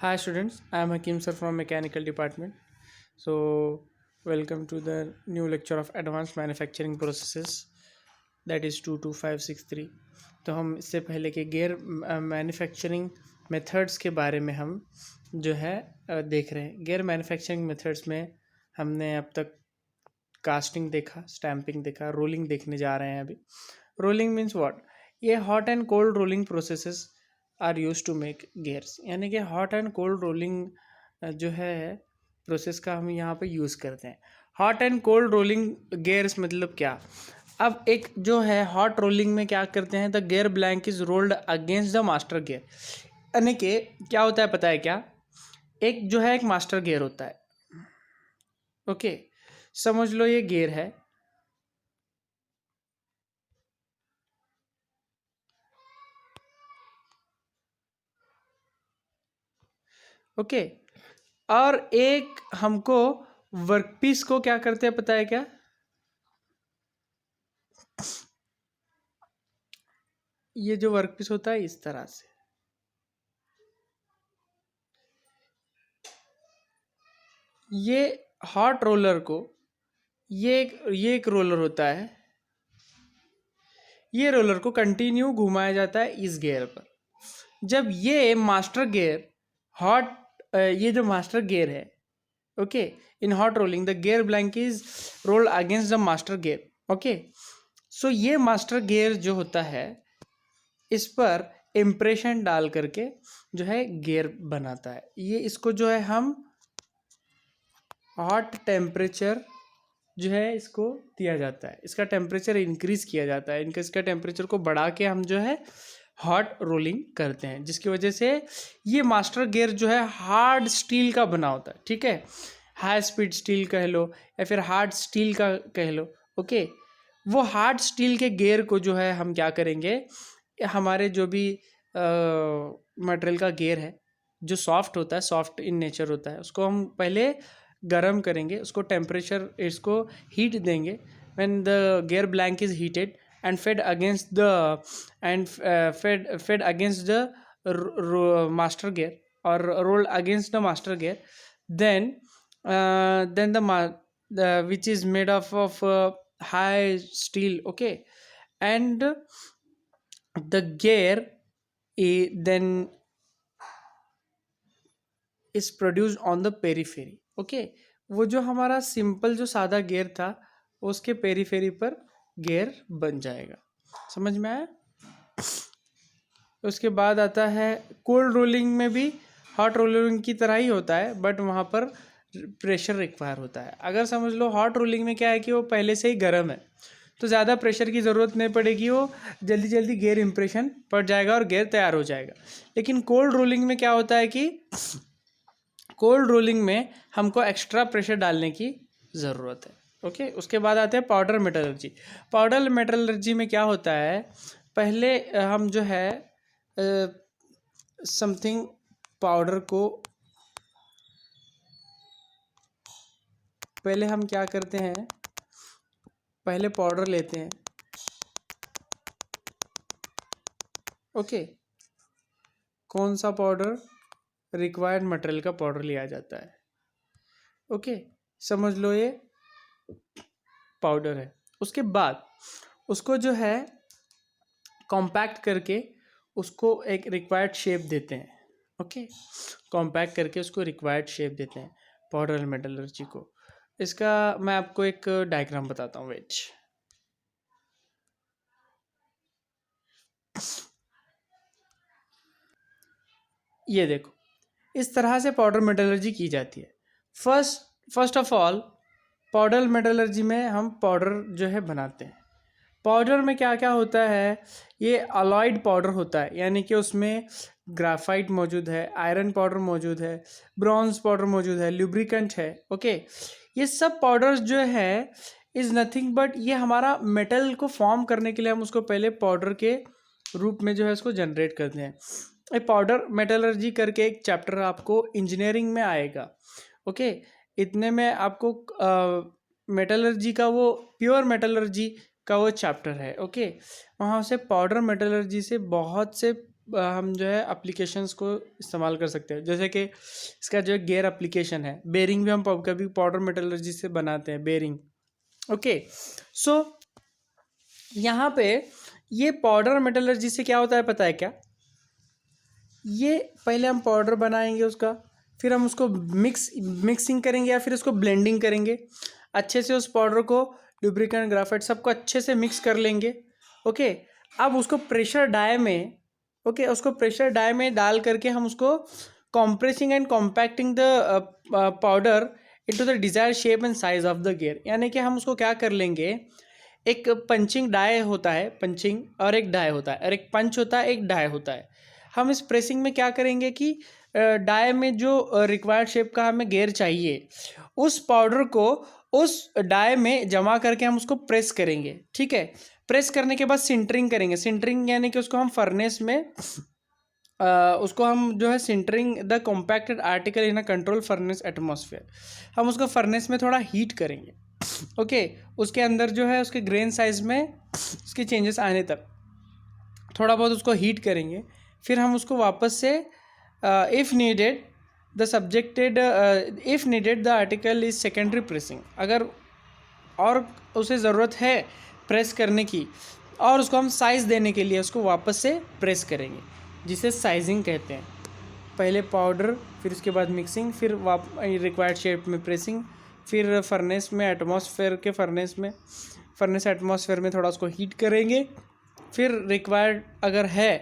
Hi students, I am Hakim sir from Mechanical Department. So welcome to the new lecture of Advanced Manufacturing Processes, that is 22563. तो हम इससे पहले के gear manufacturing methods के बारे में हम जो है देख रहे हैं। गेयर मैन्युफैक्चरिंग मेथड्स में हमने अब तक कास्टिंग देखा, स्टैंपिंग देखा, रोलिंग देखने जा रहे हैं अभी। Rolling means what? ये hot and cold rolling processes are used to make gears, यानी कि हॉट एंड कोल्ड रोलिंग जो है प्रोसेस का हम यहाँ पे यूज़ करते हैं। Hot and cold rolling gears मतलब क्या? अब एक जो है हॉट रोलिंग में क्या करते हैं, the gear blank is rolled against the master gear. यानी कि क्या होता है पता है क्या? एक जो है एक मास्टर गेयर होता है, ओके समझ लो ये गेयर है, ओके और एक हमको वर्कपीस को क्या करते हैं पता है क्या? ये जो वर्कपीस होता है इस तरह से, ये हॉट रोलर को ये एक रोलर होता है, ये रोलर को कंटिन्यू घुमाया जाता है इस गियर पर। जब ये मास्टर गियर हॉट ये जो मास्टर गियर है, okay in hot rolling the gear blank is rolled against the master gear, okay so ये मास्टर गियर जो होता है इस पर इम्प्रेशन डाल करके जो है गियर बनाता है। ये इसको जो है हम हॉट टेम्परेचर जो है इसको दिया जाता है, इसका टेम्परेचर इंक्रीज किया जाता है, इसका टेम्परेचर को बढ़ा के हम जो है हॉट रोलिंग करते हैं, जिसकी वजह से ये मास्टर गियर जो है हार्ड स्टील का बना होता है। ठीक है, हाई स्पीड स्टील कह लो या फिर हार्ड स्टील का कह लो, ओके वो हार्ड स्टील के गियर को जो है हम क्या करेंगे, हमारे जो भी मटेरियल का गियर है जो सॉफ्ट होता है, सॉफ्ट इन नेचर होता है, उसको हम पहले गरम करेंगे, उसको टेम्परेचर इसको हीट देंगे। When the gear blank is heated and fed against the fed against the master gear or rolled against the master gear, then the which is made of high steel, okay and the gear then is produced on the periphery, okay वो जो हमारा simple जो सादा gear था उसके periphery पर gear बन जाएगा। समझ में आया? उसके बाद आता है कोल्ड रोलिंग में भी हॉट रोलिंग की तरह ही होता है, बट वहाँ पर प्रेशर रिक्वायर होता है। अगर समझ लो हॉट रोलिंग में क्या है कि वो पहले से ही गर्म है तो ज़्यादा प्रेशर की ज़रूरत नहीं पड़ेगी, वो जल्दी जल्दी गियर इम्प्रेशन पड़ जाएगा और गियर तैयार हो जाएगा। लेकिन कोल्ड रोलिंग में क्या होता है कि कोल्ड रोलिंग में हमको एक्स्ट्रा प्रेशर डालने की ज़रूरत है, ओके उसके बाद आते हैं पाउडर मेटलर्जी। पाउडर मेटलर्जी में क्या होता है, पहले हम जो है समथिंग पाउडर को पहले हम क्या करते हैं, पहले पाउडर लेते हैं, ओके कौन सा पाउडर? रिक्वायर्ड मटेरियल का पाउडर लिया जाता है, ओके समझ लो ये पाउडर है। उसके बाद उसको जो है कॉम्पैक्ट करके उसको एक रिक्वायर्ड शेप देते हैं, ओके कॉम्पैक्ट करके उसको रिक्वायर्ड शेप देते हैं पाउडर मेटलर्जी को। इसका मैं आपको एक डायग्राम बताता हूँ, वेट ये देखो इस तरह से पाउडर मेटलर्जी की जाती है। First of all powder metallurgy में हम पाउडर जो है बनाते हैं। पाउडर में क्या क्या होता है, ये अलॉयड पाउडर होता है, यानी कि उसमें ग्राफाइट मौजूद है, आयरन पाउडर मौजूद है, ब्रॉन्ज पाउडर मौजूद है, लुब्रिकेंट है, ओके ये सब पाउडर्स जो है इज़ नथिंग बट ये हमारा मेटल को फॉर्म करने के लिए हम उसको पहले पाउडर के रूप में जो है उसको जनरेट करते हैं। ये पाउडर मेटलर्जी करके एक चैप्टर आपको इंजीनियरिंग में आएगा, ओके इतने में आपको मेटलर्जी का वो प्योर मेटलर्जी का वो चैप्टर है, ओके वहाँ से पाउडर मेटलर्जी से बहुत से हम जो है एप्लीकेशंस को इस्तेमाल कर सकते हैं। जैसे कि इसका जो गियर एप्लीकेशन है, बेरिंग भी हम कभी पाउडर मेटलर्जी से बनाते हैं बेरिंग। ओके, सो यहाँ पे ये पाउडर मेटलर्जी से क्या होता है पता है क्या? ये पहले हम पाउडर बनाएंगे उसका, फिर हम उसको मिक्सिंग करेंगे या फिर उसको ब्लेंडिंग करेंगे अच्छे से। उस पाउडर को लुब्रिकेंट ग्राफाइट सबको अच्छे से मिक्स कर लेंगे। ओके, अब उसको प्रेशर डाई में, ओके, उसको प्रेशर डाई में डाल करके हम उसको compressing and compacting the powder into the desire shape and size of the gear. यानी कि हम उसको क्या कर लेंगे, एक पंचिंग डाई होता है, पंचिंग और एक डाई होता है, और एक पंच होता है, एक डाई होता है। हम इस प्रेसिंग में क्या करेंगे कि डाई में जो रिक्वायर्ड शेप का हमें गियर चाहिए उस पाउडर को उस डाई में जमा करके हम उसको प्रेस करेंगे। ठीक है, प्रेस करने के बाद सिंटरिंग करेंगे। सिंटरिंग यानी कि उसको हम फर्नेस में उसको हम जो है sintering the compacted article in a control furnace atmosphere, हम उसको फर्नेस में थोड़ा हीट करेंगे। ओके, उसके अंदर जो है उसके ग्रेन साइज में उसके चेंजेस आने तक थोड़ा बहुत उसको हीट करेंगे। फिर हम उसको वापस से if needed the article is secondary pressing, अगर और उसे ज़रूरत है प्रेस करने की और उसको हम साइज़ देने के लिए उसको वापस से प्रेस करेंगे, जिसे साइजिंग कहते हैं। पहले पाउडर, फिर उसके बाद मिक्सिंग, फिर रिक्वायर्ड शेप में प्रेसिंग, फिर फर्नेस में एटमॉस्फेयर के फर्नेस एटमॉस्फेयर में थोड़ा उसको हीट करेंगे। फिर रिक्वायर्ड अगर है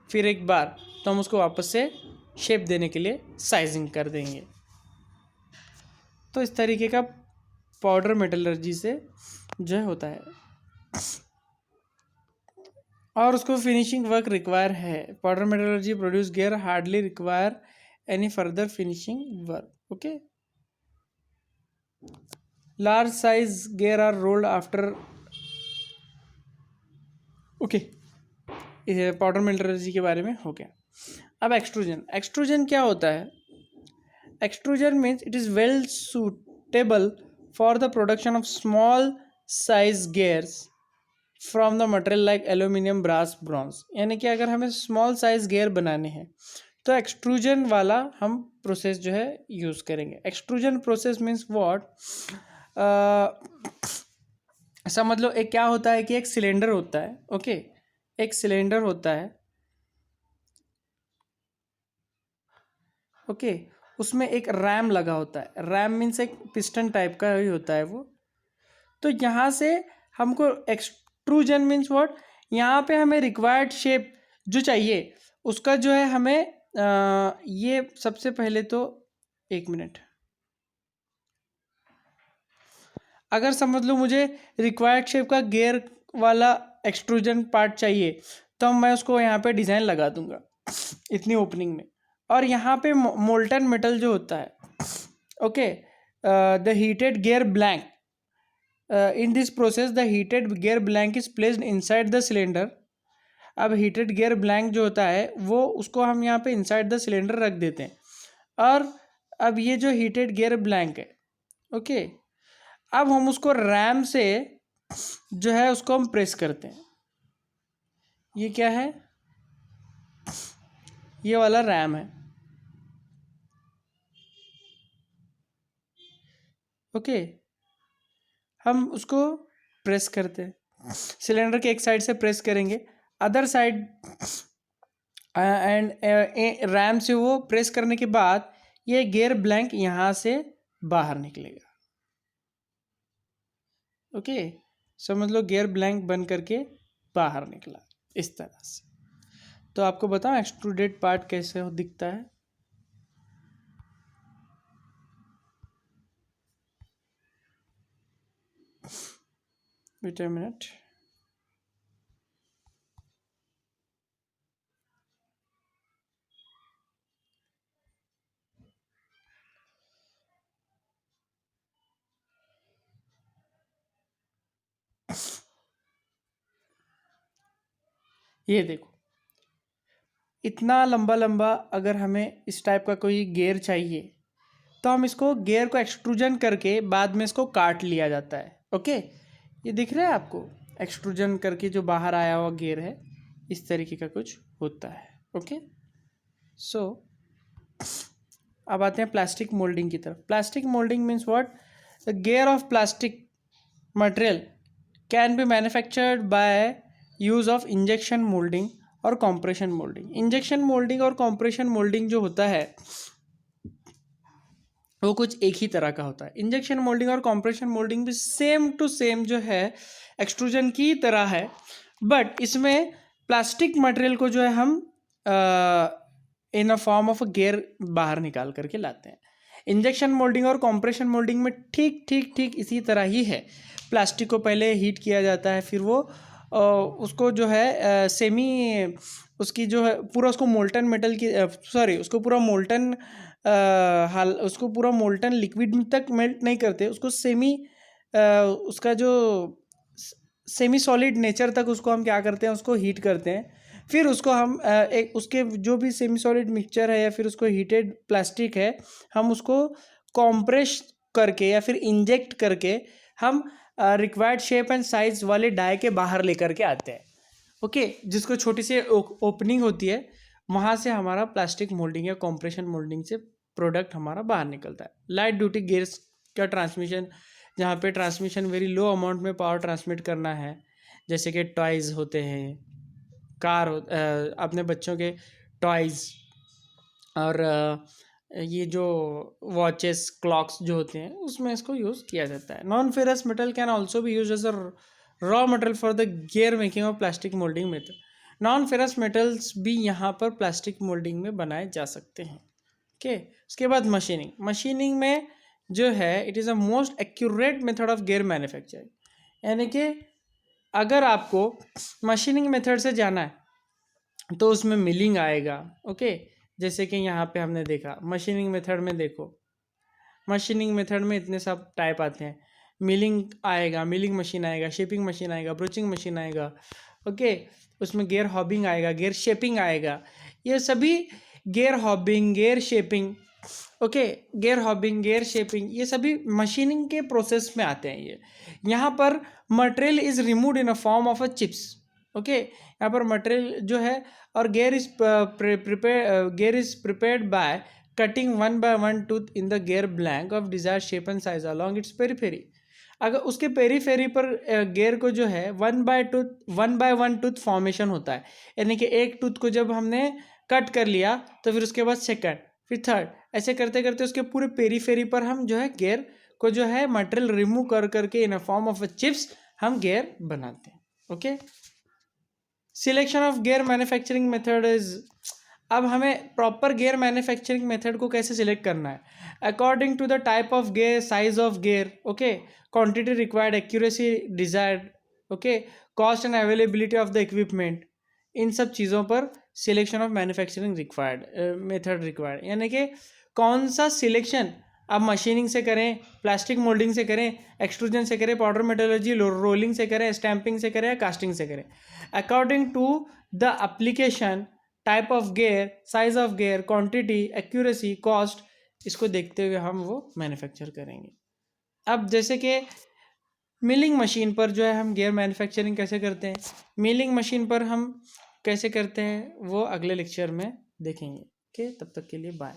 फिर एक बार तो हम उसको वापस से शेप देने के लिए साइजिंग कर देंगे। तो इस तरीके का पाउडर मेटलर्जी से जो होता है, और उसको फिनिशिंग वर्क रिक्वायर है। Powder metallurgy produce gear hardly require any further finishing work. Okay, large size gear are rolled after. Okay, powder metallurgy के बारे में हो गया। अब एक्सट्रूजन क्या होता है? Extrusion means it is well suitable for the production of small size gears from the material like aluminium, brass, bronze. यानी कि अगर हमें स्मॉल साइज गियर बनाने हैं तो एक्सट्रूजन वाला हम प्रोसेस जो है यूज़ करेंगे। एक्सट्रूजन प्रोसेस मीन्स व्हाट, समझ लो एक क्या होता है कि एक सिलेंडर होता है। ओके, एक सिलेंडर होता है। ओके, उसमें एक रैम लगा होता है। रैम मीन्स एक पिस्टन टाइप का ही होता है वो। तो यहाँ से हमको एक्सट्रूजन मीन्स व्हाट, यहाँ पे हमें रिक्वायर्ड शेप जो चाहिए उसका जो है हमें ये सबसे पहले तो एक मिनट, अगर समझ लो मुझे रिक्वायर्ड शेप का गियर वाला एक्सट्रूजन पार्ट चाहिए तो मैं उसको यहाँ पे डिज़ाइन लगा दूंगा इतनी ओपनिंग में। और यहाँ पे मोल्टन मेटल जो होता है, okay, the heated gear blank, in this process the heated gear blank is placed inside the cylinder. अब हीटेड गियर ब्लैंक जो होता है वो उसको हम यहाँ पे इनसाइड द सिलेंडर रख देते हैं। और अब ये जो हीटेड गियर ब्लैंक है, ओके, अब हम उसको रैम से जो है उसको हम प्रेस करते हैं। ये क्या है? ये वाला रैम है। ओके, हम उसको प्रेस करते हैं, सिलेंडर के एक साइड से प्रेस करेंगे, अदर साइड एंड रैम से वो प्रेस करने के बाद ये गियर ब्लैंक यहाँ से बाहर निकलेगा। ओके, समझ लो गियर ब्लैंक बन करके बाहर निकला इस तरह से। तो आपको बताओ एक्सट्रूडेड पार्ट कैसे दिखता है। वेट अ मिनट, ये देखो इतना लंबा लंबा अगर हमें इस टाइप का कोई गियर चाहिए तो हम इसको गियर को एक्सट्रूजन करके बाद में इसको काट लिया जाता है। ओके, ये दिख रहा है आपको, एक्सट्रूजन करके जो बाहर आया हुआ गियर है इस तरीके का कुछ होता है। ओके। सो अब आते हैं प्लास्टिक मोल्डिंग की तरफ। Plastic moulding means what? The gear of plastic material can be manufactured by use of injection moulding और कॉम्प्रेशन मोल्डिंग। इंजेक्शन मोल्डिंग और कॉम्प्रेशन मोल्डिंग जो होता है वो कुछ एक ही तरह का होता है। इंजेक्शन मोल्डिंग और कॉम्प्रेशन मोल्डिंग भी सेम टू सेम जो है एक्सट्रूजन की तरह है, बट इसमें प्लास्टिक मटेरियल को जो है हम in a form of a gear बाहर निकाल करके लाते हैं। इंजेक्शन मोल्डिंग और कॉम्प्रेशन मोल्डिंग में ठीक ठीक ठीक इसी तरह ही है। प्लास्टिक को पहले हीट किया जाता है, फिर वो उसको जो है सेमी उसकी जो है पूरा उसको मोल्टन मेटल की सॉरी उसको पूरा मोल्टन हाल उसको पूरा मोल्टन लिक्विड तक मेल्ट नहीं करते, उसको सेमी उसका जो सेमी सॉलिड नेचर तक उसको हम क्या करते हैं, उसको हीट करते हैं। फिर उसको हम एक उसके जो भी सेमी सॉलिड मिक्सचर है या फिर उसको हीटेड प्लास्टिक है, हम उसको कॉम्प्रेस करके या फिर इंजेक्ट करके हम रिक्वायर्ड शेप एंड साइज वाले डाई के बाहर लेकर के आते हैं। ओके, जिसको छोटी सी ओपनिंग होती है, वहाँ से हमारा प्लास्टिक मोल्डिंग या कॉम्प्रेशन मोल्डिंग से प्रोडक्ट हमारा बाहर निकलता है। लाइट ड्यूटी गियर्स का ट्रांसमिशन, जहाँ पे ट्रांसमिशन वेरी लो अमाउंट में पावर ट्रांसमिट करना है, जैसे कि टॉयज़ होते हैं, कार अपने बच्चों के टॉयज़ और ये जो वॉचेस क्लॉक्स जो होते हैं उसमें इसको यूज़ किया जाता है। Non ferrous metal can also be use as a raw material for the gear making of plastic moulding method. Non ferrous metals भी यहाँ पर प्लास्टिक मोल्डिंग में बनाए जा सकते हैं। ओके, उसके बाद मशीनिंग। मशीनिंग में जो है it is a most accurate method of gear manufacturing, यानी कि अगर आपको मशीनिंग मेथड से जाना है तो उसमें मिलिंग आएगा। ओके, जैसे कि यहाँ पे हमने देखा मशीनिंग मेथड में, देखो मशीनिंग मेथड में इतने सब टाइप आते हैं। मिलिंग आएगा, मिलिंग मशीन आएगा, शेपिंग मशीन आएगा, ब्रोचिंग मशीन आएगा। ओके, उसमें गियर हॉबिंग आएगा, गियर शेपिंग आएगा। ये सभी gear hobbing, gear shaping, okay, gear hobbing, gear shaping, ये सभी मशीनिंग के प्रोसेस में आते हैं। ये यहाँ पर material is removed in a form of a chips. Okay, यहाँ पर मटेरियल जो है और gear is prepared by cutting one by one tooth in the gear blank of desire shape and size along its periphery. अगर उसके periphery पर gear को जो है one by one tooth formation होता है, यानी कि एक टूथ को जब हमने कट कर लिया तो फिर उसके बाद सेकंड, फिर थर्ड, ऐसे करते करते उसके पूरे पेरीफेरी पर हम जो है गियर को जो है मटेरियल रिमूव कर करके in a form of a chips हम गियर बनाते हैं। Okay, selection of gear manufacturing method is, अब हमें प्रॉपर गियर मैन्युफैक्चरिंग मेथड को कैसे सिलेक्ट करना है? According to the type of gear, size of gear, okay, quantity required, accuracy desired, okay, cost and availability of the equipment, इन सब चीज़ों पर selection of manufacturing required method required, यानी कि कौन सा सिलेक्शन आप मशीनिंग से करें, प्लास्टिक मोल्डिंग से करें, एक्सट्रूजन से करें, पाउडर मेटलर्जी रोलिंग से करें, स्टैंपिंग से करें या कास्टिंग से करें, according to the application, type of gear, size of gear, quantity, accuracy, cost, इसको देखते हुए हम वो मैन्युफैक्चर करेंगे। अब जैसे कि मिलिंग मशीन पर जो है हम गियर मैन्युफैक्चरिंग कैसे करते हैं, मिलिंग मशीन पर हम कैसे करते हैं वो अगले लेक्चर में देखेंगे। ओके, तब तक के लिए बाय।